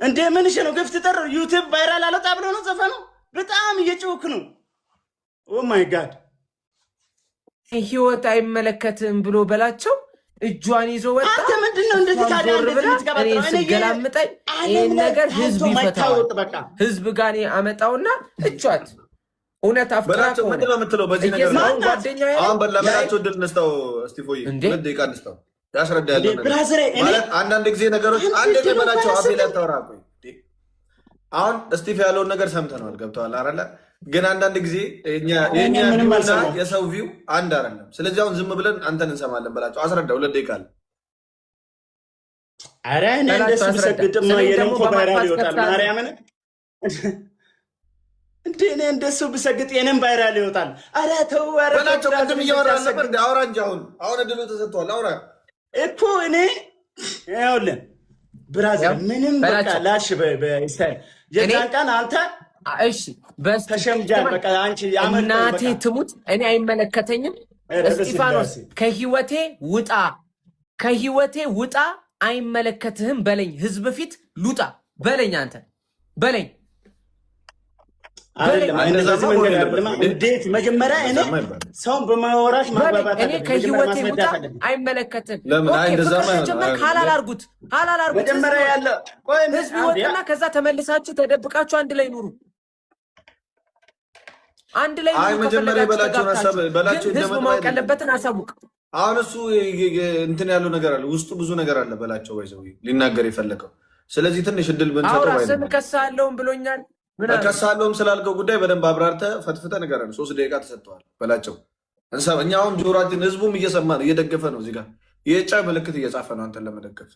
እንዴ ምንሽ ነው? ግፍት ጠር ዩቲዩብ ቫይራል አለጣ ብሎ ነው ዘፈኑ። በጣም እየጮክ ነው። ኦ ማይ ጋድ ህይወት አይመለከትም ብሎ በላቸው እጇን ይዞ ወጣ። አንተ ምንድነው እንደዚህ ታዲያ እንደዚህ ልትቀባጥረው? እኔ ስገላምጠኝ ይሄን ነገር ህዝብ ይፈታው። ህዝብ ጋር አመጣውና እቿት እውነት አፍቅራ ምንድነው የምትለው? በዚህ ነገር አሁን በላበላቸው ድል ነስተው እስቲፎይ ምን ደቂቃ ነስተው ያስረዳ ያለው ነገር ማለት አንዳንድ ጊዜ ነገሮች አንድ በላቸው አቤላ ተወራቁ። አሁን እስቲፍ ያለውን ነገር ሰምተናል፣ ገብተዋል አይደለ? ግን አንዳንድ ጊዜ የኛ የሰው ቪው አንድ አይደለም። ስለዚህ አሁን ዝም ብለን አንተን እንሰማለን በላቸው። አስረዳ። 2 ደቂቃ አለ። አረ እኔ እንደሱ ብሰግጥማ የለም ቫይራል ይወጣል። ማርያምን እንዴ እኔ እንደሱ ብሰግጥ የለም ቫይራል ይወጣል። አረ ተው በላቸው። ቅድም እያወራን ነበር እንዴ? አውራ እንጂ አሁን እድሉ ተሰጥቷል። አውራ እኮ እኔ ይኸውልህ ብራዘር ምንም በቃ ላሽ በስታይል የዛን ቀን አንተ እሺ በስ ተሸምጃል። በቃ አንቺ እናቴ ትሙት እኔ አይመለከተኝም። እስጢፋኖስ ከህይወቴ ውጣ፣ ከህይወቴ ውጣ፣ አይመለከትህም በለኝ። ህዝብ ፊት ሉጣ በለኝ፣ አንተ በለኝ። እንዴት መጀመሪያ እኔ ሰውን በማወራሽ ማግባባት እኔ ከህይወቴ ውጣ፣ አይመለከትህም። ሀላል አድርጉት፣ ሀላል አድርጉት። መጀመሪያ ያለ ህዝብ ይወጣና ከዛ ተመልሳችሁ ተደብቃችሁ አንድ ላይ ኑሩ፣ አንድ ላይ ኑሩ። መጀመሪያ በላቸው ህዝብ ማወቅ ያለበትን አሳውቅ። አሁን እሱ እንትን ያለው ነገር አለ፣ ውስጡ ብዙ ነገር አለ። በላቸው ባይዘው ሊናገር የፈለገው ስለዚህ ትንሽ እድል ብንሰጠው ባይዘው ስም ከሳለውም ብሎኛል። ከሳለውም ስላልከው ጉዳይ በደንብ አብራርተህ ፈትፍተህ ንገረን። 3 ደቂቃ ተሰጥተዋል በላቸው። እኛ አሁን ጆሮአችን ህዝቡም እየሰማ ነው፣ እየደገፈ ነው። እዚህ ጋር የጫ ምልክት እየጻፈ ነው አንተን ለመደገፍ